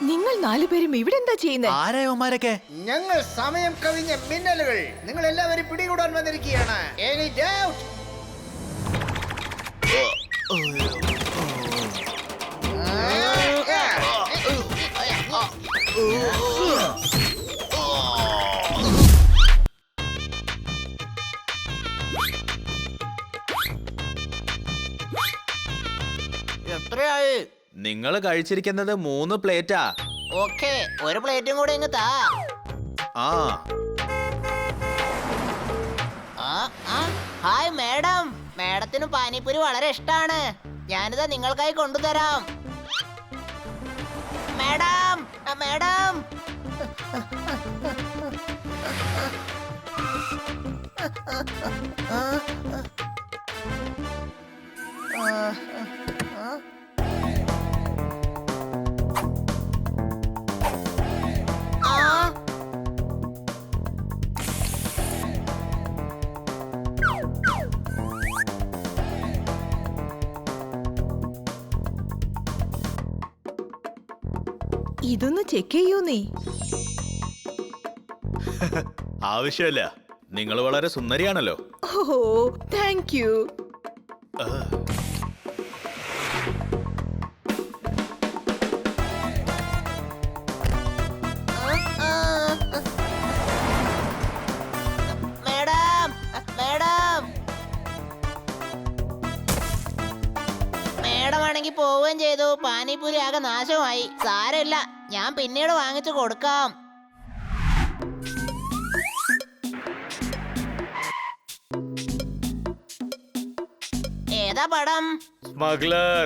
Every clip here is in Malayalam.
നിങ്ങൾ നാലുപേരും ഇവിടെ എന്താ ചെയ്യുന്നത്? ആരായവന്മാരൊക്കെ? ഞങ്ങൾ സമയം കവിഞ്ഞ മിന്നലുകൾ നിങ്ങൾ എല്ലാവരും പിടികൂടാൻ വന്നിരിക്കുകയാണ്. Any doubt? എത്രയായി? നിങ്ങൾ കഴിച്ചിരിക്കുന്നത് 3 പ്ലേറ്റാ. ഓക്കേ, ഒരു പ്ലേറ്റും കൂടെ ഇങ്ങ് താ. ആ ഹായ് മാഡം, മാഡത്തിന് പാനിപ്പൂരി വളരെ ഇഷ്ടാണ്. ഞാനിതാ നിങ്ങൾക്കായി കൊണ്ടുതരാം. മാഡം മാഡം ഇതൊന്ന് ചെക്ക് ചെയ്യൂ നീ. ആവശ്യമില്ല, നിങ്ങൾ വളരെ സുന്ദരിയാണല്ലോ. Oh thank you. Madam madam madam ആണെങ്കിൽ പോവുകയും ചെയ്തു. പാനിപ്പൂരി ആകെ നാശമായി. സാരമില്ല, ഞാൻ പിന്നീട് വാങ്ങിച്ചു കൊടുക്കാം. ഏതാ പടം? സ്മഗ്ലർ.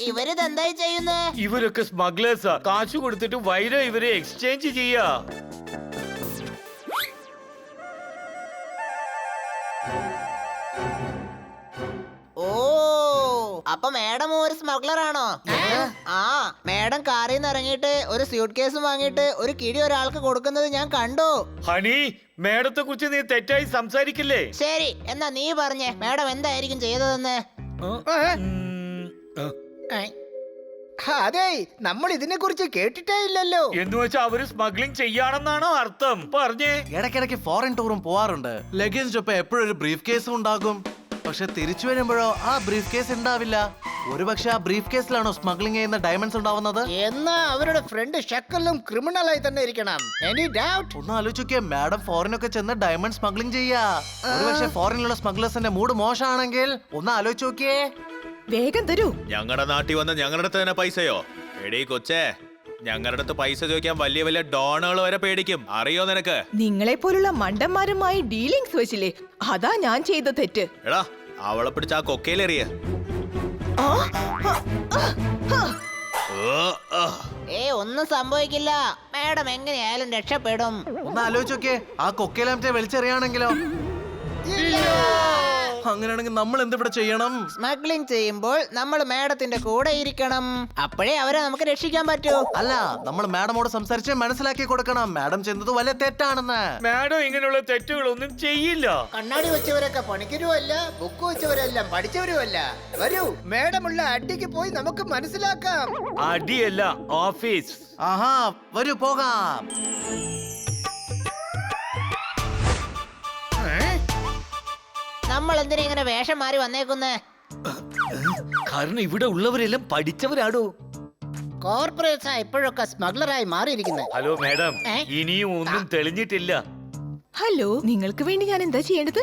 ഇവരിതെന്തായി ചെയ്യുന്നേ? ഇവരൊക്കെ സ്മഗ്ലേഴ്സാ. കാശ് കൊടുത്തിട്ട് വൈരം ഇവരെ എക്സ്ചേഞ്ച് ചെയ്യാ. ഓ, അപ്പൊ മാഡം ഒരു സ്മഗ്ലർ ആണോ? ആ, മാഡം കാറിൽ നിന്ന് ഇറങ്ങിയിട്ട് ഒരു സ്യൂട്ട് കേസും വാങ്ങിയിട്ട് ഒരു കിഴി ഒരാൾക്ക് കൊടുക്കുന്നത് ഞാൻ കണ്ടു. ഹണി, മേഡത്തെ കുറിച്ച് നീ തെറ്റായി സംസാരിക്കില്ലേ? ശരി, എന്നാ നീ പറഞ്ഞേ, മാഡം എന്തായിരിക്കും ചെയ്തതെന്ന്? അതെ, നമ്മൾ ഇതിനെ കുറിച്ച് കേട്ടിട്ടേ ഇല്ലല്ലോ. എന്ന് വെച്ചാ അവര് സ്മഗ്ലിംഗ് ചെയ്യാണെന്നാണോ അർത്ഥം? പറഞ്ഞേ. ഇടയ്ക്കിടയ്ക്ക് ഫോറിൻ ടൂറും പോവാറുണ്ട്. ലഗേജിനൊപ്പം എപ്പോഴും ഒരു ബ്രീഫ് കേസും ഉണ്ടാകും. പക്ഷെ തിരിച്ചു വരുമ്പോഴോ ആ ബ്രീഫ് കേസ് ഉണ്ടാവില്ല. ഒരുപക്ഷെ ആ ബ്രീഫ് കേസിലാണോ സ്മഗ്ലിംഗ് ചെയ്യുന്ന ഡയമണ്ട്സ് ഉണ്ടാവുന്നത്? എന്നാ അവരുടെ ഫ്രണ്ട് ഷക്കലും ക്രിമിനലായി തന്നെ ഇരിക്കണം. Any doubt? ഒന്ന് ആലോചിക്കേ, മാഡം ഫോറിനൊക്കെ ചെന്ന് ഡയമണ്ട് സ്മഗ്ലിംഗ് ചെയ്യാ. ഒരുപക്ഷെ ഫോറിനിലുള്ള സ്മഗ്ലേഴ്സിന്റെ മൂഡ് മോശമാണെങ്കിൽ ഒന്ന് ആലോചിച്ച് നോക്കിയേ. വേഗം തരൂ. ഞങ്ങളുടെ നാട്ടിൽ വന്ന് ഞങ്ങളുടെ അടുത്ത് തന്നെ പൈസയോ? എടീ കൊച്ചേ, ഞങ്ങളുടെ അടുത്ത് പൈസ ചോദിക്കാൻ വലിയ വലിയ ഡോണുകൾ വരെ പേടിക്കും. അറിയോ നിനക്ക്? നിങ്ങളെ പോലുള്ള മണ്ടന്മാരുമായി ഡീലിങ്സ് വെച്ചില്ലേ, അതാ ഞാൻ ചെയ്ത തെറ്റ്. എടാ, അവളെ പിടിച്ച് ആ കൊക്കയിലെറിയ. ഒന്നും സംഭവിക്കില്ല. മാഡം എങ്ങനെയായാലും രക്ഷപ്പെടും. ഒന്ന് ആലോചിച്ച് നോക്കിയേ, ആ കൊക്കയിലാമത്തെ വലിച്ചെറിയാണെങ്കിലോ? അങ്ങനെയാണെങ്കിൽ നമ്മൾ എന്തിവിടെ ചെയ്യണം? സ്മഗ്ലിംഗ് ചെയ്യുമ്പോൾ നമ്മൾ മാഡത്തിന്റെ കൂടെ ഇരിക്കണം. അപ്പോഴേ അവരെ നമുക്ക് രക്ഷിക്കാൻ പറ്റൂ. അല്ല, നമ്മൾ മാഡമോട് സംസാരിച്ച് മനസ്സിലാക്കി കൊടുക്കണം മാഡം ചെയ്യുന്നത് വലിയ തെറ്റാണെന്ന്. മാഡം ഇങ്ങനെയുള്ള തെറ്റുകളൊന്നും ചെയ്യില്ല. കണ്ണാടി വെച്ചവരൊക്കെ പണിക്കരുമല്ല, ബുക്ക് വെച്ചവരെല്ലാം പഠിച്ചവരുമല്ല. വരൂ, മേഡമുള്ള അടിക്ക് പോയി നമുക്ക് മനസ്സിലാക്കാം. അടിയല്ല, ഓഫീസ്. ആഹാ, വരൂ പോകാം. നമ്മൾ എന്തിനാ ഇങ്ങനെ വേഷം മാറി വന്നേക്കുന്നേ? കാരണം ഇവിടെ ഉള്ളവരെല്ലാം പഠിച്ചവരാടോ. കോർപ്പറേറ്റ്സാ ഇപ്പോഴൊക്കെ സ്മഗ്ലറായി മാറിയിരിക്കുന്നത്. ഹലോ മാഡം, ഇനിയും ഒന്നും തെളിഞ്ഞിട്ടില്ല. ഹലോ, നിങ്ങൾക്ക് വേണ്ടി ഞാൻ എന്താ ചെയ്യേണ്ടത്?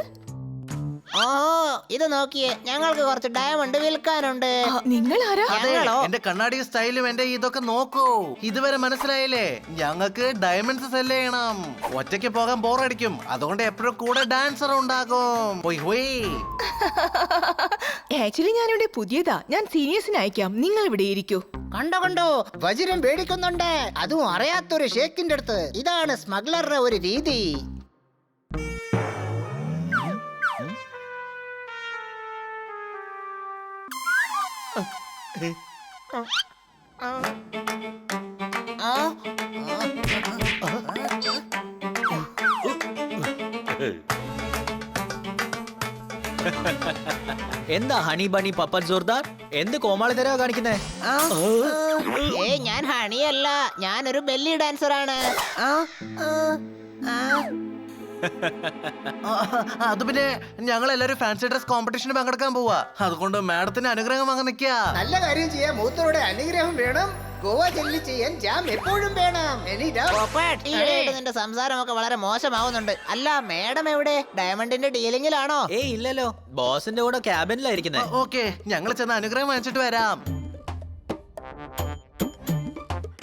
ഓഹോ, ഇത് നോക്കിയേ, ഞങ്ങൾക്ക് കുറച്ച് ഡയമണ്ട് വിൽക്കാനുണ്ട്. നിങ്ങൾ ആരാ? അതെ, ഞങ്ങളോ? എന്റെ കണ്ണാടി സ്റ്റൈലും എന്റെ ഇതൊക്കെ നോക്കൂ. ഇതുവരെ മനസ്സിലായില്ലേ? ഞങ്ങൾക്ക് ഡയമണ്ട്സ് സെല് ചെയ്യണം. ഒറ്റയ്ക്ക് പോകാൻ ബോറടിക്കും, അതുകൊണ്ട് എപ്പോഴും കൂടെ ഡാൻസർ ഉണ്ടാകും. ആക്ച്വലി ഞാനിവിടെ പുതിയതാ. ഞാൻ സീനിയേഴ്സിന് അയക്കാം. നിങ്ങൾ ഇവിടെ ഇരിക്കൂ. കണ്ടോ വജിരം പേടിക്കുന്നുണ്ട്, അതും അറിയാത്തൊരു ഷേക്കിന്റെ അടുത്ത്. ഇതാണ് സ്മഗ്ലറുടെ ഒരു രീതി. എന്താ ഹണി ബണി പപ്പൻ ജോർദാർ എന്ത് കോമാളി തരാ കാണിക്കുന്നേ? ഞാൻ ഹണിയല്ല, ഞാനൊരു ബെല്ലി ഡാൻസർ ആണ്. അത് പിന്നെ ഞങ്ങൾ എല്ലാവരും ഫാൻസി ഡ്രസ് കോമ്പറ്റീഷന് പങ്കെടുക്കാൻ പോവാ. അതുകൊണ്ട് മാഡത്തിന് അനുഗ്രഹം വാങ്ങാൻ നിൽക്കാ. നല്ല കാര്യം ചെയ്യാൻ മൂത്തവരുടെ അനുഗ്രഹം വേണം. ഗോവ ജെല്ലി ചെയ്യാൻ ജാം എപ്പോഴും വേണം. ഈയിടെയായിട്ട് നിന്റെ സംസാരമൊക്കെ വളരെ മോശമാവുന്നുണ്ട്. അല്ല, മേഡം എവിടെ? ഡയമണ്ടിന്റെ ഡീലിംഗിലാണോ? ഏയ് ഇല്ലല്ലോ, ബോസിന്റെ കൂടെ ക്യാബിനിലായിരിക്കുന്നേ. ഓക്കെ, ഞങ്ങൾ ചെന്ന് അനുഗ്രഹം വാങ്ങിച്ചിട്ട് വരാം.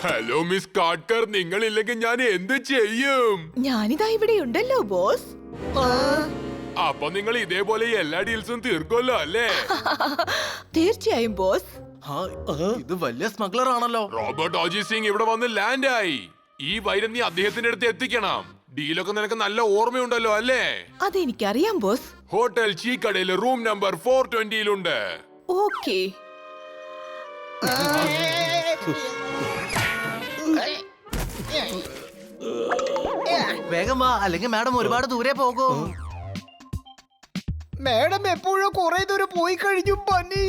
ഹലോ മിസ് കാട്ട്കർ, നിങ്ങൾ ഇല്ലെങ്കിൽ ഞാൻ എന്ത് ചെയ്യും? ഞാനിതാ ഇവിടെ ഉണ്ടല്ലോ ബോസ്. അപ്പൊ നിങ്ങൾ ഇതേപോലെ എല്ലാ ഡീൽസും തീർക്കുമല്ലോ അല്ലേ? തീർച്ചയായും ബോസ്. ഇത് വലിയ സ്മഗ്ലർ ആണല്ലോ. റോബർട്ട് ഓജി സിംഗ് ഇവിടെ വന്ന് ലാൻഡ് ആയി. ഈ വൈരം നീ അദ്ദേഹത്തിന്റെ അടുത്ത് എത്തിക്കണം. ഡീലൊക്കെ നിനക്ക് നല്ല ഓർമ്മയുണ്ടല്ലോ അല്ലേ? അതെനിക്കറിയാം ബോസ്. ഹോട്ടൽ ചീക്കടയിൽ റൂം നമ്പർ 420-ലുണ്ട്. ഓക്കേ. വേഗം വാ, അല്ലെങ്കിൽ മാഡം ഒരുപാട് ദൂരെ പോകും. മേഡം എപ്പോഴോ കുറെ ദൂരം പോയി കഴിഞ്ഞു പനി.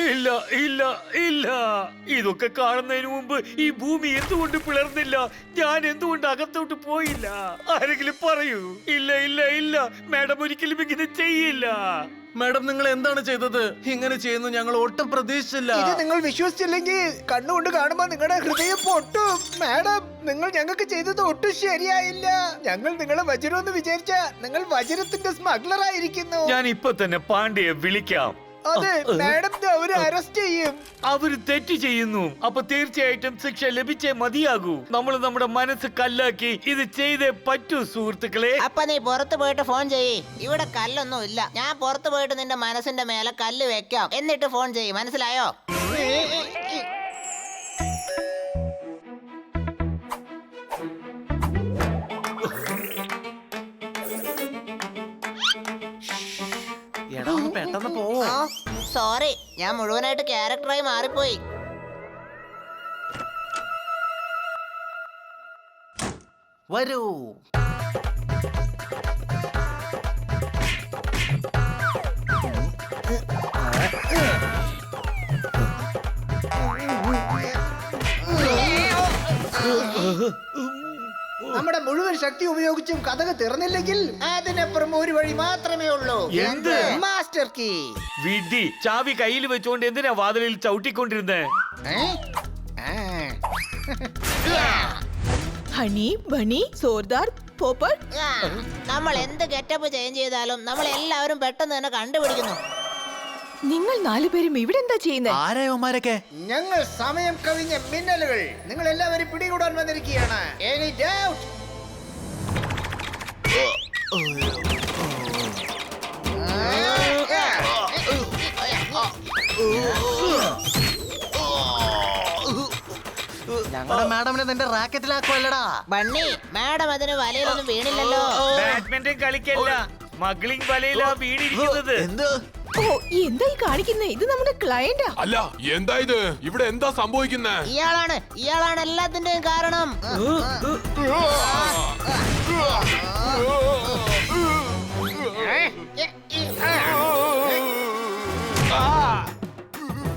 ഇല്ല ഇല്ല ഇല്ല, ഇതൊക്കെ കാണുന്നതിന് മുമ്പ് ഈ ഭൂമി എന്തുകൊണ്ട് പിളർന്നില്ല? ഞാൻ എന്തുകൊണ്ട് അകത്തോട്ട് പോയില്ല? ആരെങ്കിലും പറയൂ. ഇല്ല ഇല്ല ഇല്ല, മാഡം ഒരിക്കലും ഇങ്ങനെ ചെയ്യില്ല. മാഡം, നിങ്ങൾ എന്താണ് ചെയ്തത്? ഇങ്ങനെ ചെയ്യുന്നു ഞങ്ങൾ ഒട്ടും പ്രതീക്ഷിച്ചില്ല. ഇത് നിങ്ങൾ വിശ്വസിച്ചില്ലെങ്കിൽ കണ്ണുകൊണ്ട് കാണുമ്പോ നിങ്ങളുടെ ഹൃദയം പൊട്ടും. മാഡം, നിങ്ങൾ ഞങ്ങൾക്ക് ചെയ്തത് ഒട്ടും ശരിയായില്ല. ഞങ്ങൾ നിങ്ങളെ വജ്രമെന്ന് വിചാരിച്ച നിങ്ങൾ വജ്രത്തിന്റെ സ്മഗ്ലർ ആയിരിക്കുന്നു. ഞാൻ ഇപ്പൊ തന്നെ പാണ്ഡ്യയെ വിളിക്കാം. അതെ, മാഡം അവര് അറസ്റ്റ് ചെയ്യും. അവര് തെറ്റ് ചെയ്യുന്നു. അപ്പൊ തീർച്ചയായിട്ടും ശിക്ഷ ലഭിച്ചേ മതിയാകൂ. നമ്മൾ നമ്മുടെ മനസ്സ് കല്ലാക്കി ഇത് ചെയ്തേ പറ്റൂ സുഹൃത്തുക്കളെ. അപ്പൊ നീ പുറത്തു പോയിട്ട് ഫോൺ ചെയ്യ്. ഇവിടെ കല്ലൊന്നും ഇല്ല. ഞാൻ പുറത്തു പോയിട്ട് നിന്റെ മനസ്സിന്റെ മേലെ കല്ല് വെക്കാം, എന്നിട്ട് ഫോൺ ചെയ്യ്. മനസ്സിലായോ? എടാ, ഒന്ന് പെട്ടെന്ന് പോവോ? സോറി, ഞാൻ മുഴുവനായിട്ട് ക്യാരക്ടറായി മാറിപ്പോയി. വരൂ. നമ്മുടെ മുഴുവൻ ശക്തി ഉപയോഗിച്ചും കഥക് തുറന്നില്ലെങ്കിൽ അതിനപ്പുറം ഒരു വഴി മാത്രമേ ഉള്ളൂ. എന്ത്? Master key. വിധി. ചാവി കയ്യിൽ വെച്ചുകൊണ്ട് എന്തിനാ വാതിലിൽ ചവിട്ടിക്കൊണ്ടിരുന്നേ? ഹണി ബണി സോർദാർ പോപ്പർ. നമ്മൾ എന്ത് ഗെറ്റപ്പ് ചേഞ്ച് ചെയ്താലും നമ്മൾ എല്ലാവരും പെട്ടെന്ന് തന്നെ കണ്ടുപിടിക്കുന്നു. നിങ്ങൾ നാലുപേരും ഇവിടെ എന്താ ചെയ്യുന്നത്? ആരായവന്മാരൊക്കെ? ഞങ്ങൾ സമയം കവിഞ്ഞ മിന്നലുകൾ. നിങ്ങൾ എല്ലാവരും പിടികൂടാൻ വന്നിരിക്കുകയാണ്. Any doubt? ഞങ്ങളുടെ മാഡമിനെ നിന്റെ റാക്കറ്റിലാക്കുമല്ലടാ. ബണ്ണി, മാഡം അതിന് വലയിലൊന്നും വീണില്ലല്ലോ. Badminton കളിക്കല്ല, smuggling വലയിലാ വീണിരിക്കുന്നത്. എന്ത്? ഓ, എന്താ ഈ കാണിക്കുന്നേ? ഇത് നമ്മുടെ ക്ലയന്റാ. അല്ല, എന്താ ഇത്? ഇവിടെ എന്താ സംഭവിക്കുന്നേ? ഇയാളാണ് എല്ലാത്തിന്റെയും കാരണം.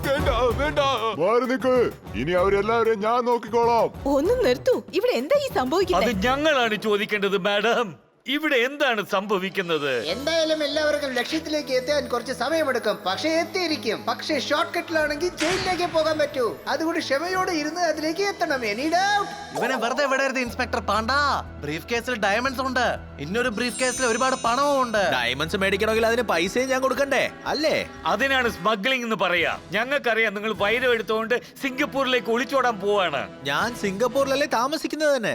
വേണ്ട വേണ്ട, മാറി നിക്ക്. ഇനി അവരെല്ലാവരും ഞാൻ നോക്കിക്കോളാം. ഒന്ന് നിർത്തൂ. ഇവിടെ എന്താ ഈ അത് സംഭവിക്കുന്നത്? ഞങ്ങളാണ് ചോദിക്കേണ്ടത് മാഡം. ഇവിടെ എന്താണ് സംഭവിക്കുന്നത്? എന്തായാലും എല്ലാവർക്കും ലക്ഷ്യത്തിലേക്ക് എത്താൻ കുറച്ച് സമയമെടുക്കും. പക്ഷെ എത്തിയിരിക്കും. പക്ഷെ ഷോർട്ട് കട്ടിലാണെങ്കിൽ ജയിലിലേക്ക് പോകാൻ പറ്റൂ. അതുകൊണ്ട് ക്ഷമയോടെ ഇരുന്ന് അതിലേക്ക് എത്തണം. Any doubt? ഇവനെ വെറുതെ വിടരുത് ഇൻസ്പെക്ടർ പാണ്ട. ബ്രീഫ് കേസിൽ ഡയമണ്ട്സ് ഉണ്ട്. ഇന്നൊരു ബ്രീഫ് കേസിൽ ഒരുപാട് പണവും ഉണ്ട്. ഡയമണ്ട്സ് മേടിക്കണമെങ്കിൽ അതിന് പൈസയും ഞാൻ കൊടുക്കണ്ടേ അല്ലേ? അതിനാണ് സ്മഗ്ലിംഗ് എന്ന് പറയാ. ഞങ്ങൾക്കറിയാം നിങ്ങൾ വൈരം എടുത്തുകൊണ്ട് സിംഗപ്പൂരിലേക്ക് ഒളിച്ചോടാൻ പോവാണ്. ഞാൻ സിംഗപ്പൂരിലല്ലേ താമസിക്കുന്നത് തന്നെ.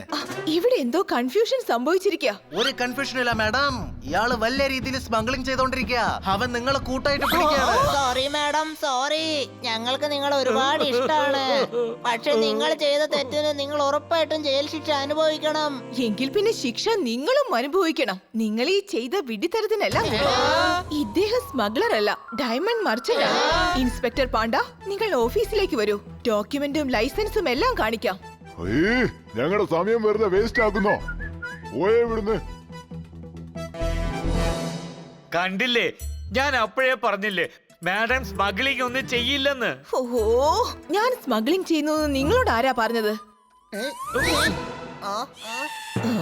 ഇവിടെ എന്തോ കൺഫ്യൂഷൻ സംഭവിച്ചിരിക്കുക. ഒരു കൺഫ്യൂഷൻ ഇല്ല മാഡം. ഇയാള് വലിയ രീതിയിൽ സ്മഗ്ലിംഗ് ചെയ്തോണ്ടിരിക്കുക. അവൻ നിങ്ങളെ കൂട്ടായിട്ട് പിടിക്കാണ്. Sorry madam, sorry. ഞങ്ങൾക്ക് നിങ്ങളെ ഒരുപാട് ഇഷ്ടമാണ്. പക്ഷെ നിങ്ങൾ ചെയ്ത തെറ്റിന് നിങ്ങൾ ഉറപ്പായിട്ടും ജയിൽ ശിക്ഷ അനുഭവിക്കണം. എങ്കിൽ പിന്നെ ശിക്ഷ നിങ്ങളും അനുഭവിക്കണം. നിങ്ങൾ ഈ ചെയ്ത വിഡിത്തരത്തിനല്ല. ഇദ്ദേഹം സ്മഗ്ലർ അല്ല, ഡയമണ്ട് മർച്ചന്റ് ആണ്. ഇൻസ്പെക്ടർ പാണ്ട, നിങ്ങൾ ഓഫീസിലേക്ക് വരൂ. ഡോക്യുമെന്റും ലൈസൻസും എല്ലാം കാണിക്കാം. ഞങ്ങളുടെ സമയം വെറുതെ വേസ്റ്റ് ആക്കുന്നോ? പോയേ ഇവിടുന്ന്. കണ്ടില്ലേ, ഞാൻ അപ്പോഴേ പറഞ്ഞില്ലേ മാഡം സ്മഗ്ലിംഗ് ഒന്നും ചെയ്യില്ലെന്ന്. ഓഹോ, ഞാൻ സ്മഗ്ലിംഗ് ചെയ്യുന്നു നിങ്ങളോട് ആരാ പറഞ്ഞത്? ആ, ആ. ആ?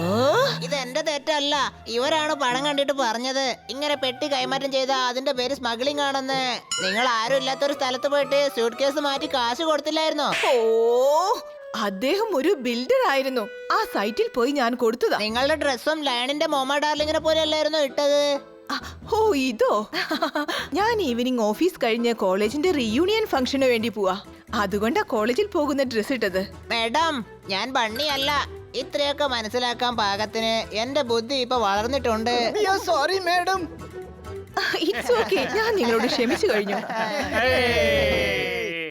ഇത് എന്റെ തെറ്റല്ല, ഇവരാണ് പണം കണ്ടിട്ട് പറഞ്ഞത് ഇങ്ങനെ പെട്ടി കൈമാറ്റം ചെയ്ത അതിന്റെ പേര് സ്മഗ്ലിംഗ് ആണെന്ന്. നിങ്ങൾ ആരും ഇല്ലാത്തൊരു സ്ഥലത്ത് പോയിട്ട് സ്യൂട്ട് കേസ് മാറ്റി കാശ് കൊടുത്തില്ലായിരുന്നോ? ഓ, അദ്ദേഹം ഒരു ബിൽഡർ ആയിരുന്നു. ആ സൈറ്റിൽ പോയി ഞാൻ കൊടുത്തതാ. നിങ്ങളുടെ ഡ്രസ്സും ലയണിന്റെ മോമ ഡാർലിങ്ങിനെ പോലെ അല്ലായിരുന്നോ ഇട്ടത്? ആ, ഓ ഇതോ. ഞാൻ ഈവനിങ് ഓഫീസ് കഴിഞ്ഞ് കോളേജിന്റെ റീയൂണിയൻ ഫംഗ്ഷന് വേണ്ടി പോവാ. അതുകൊണ്ടാ കോളേജിൽ പോകുന്ന ഡ്രസ് ഇട്ടത്. മേഡം, ഞാൻ ബണ്ണിയല്ല. ഇത്രയൊക്കെ മനസ്സിലാക്കാൻ പാകത്തിന് എന്റെ ബുദ്ധി ഇപ്പൊ വളർന്നിട്ടുണ്ട്. Sorry madam. ഇറ്റ്സ് ഓക്കെ, ഞാൻ നിങ്ങളോട് ക്ഷമിച്ചു കഴിഞ്ഞു. ഏയ്.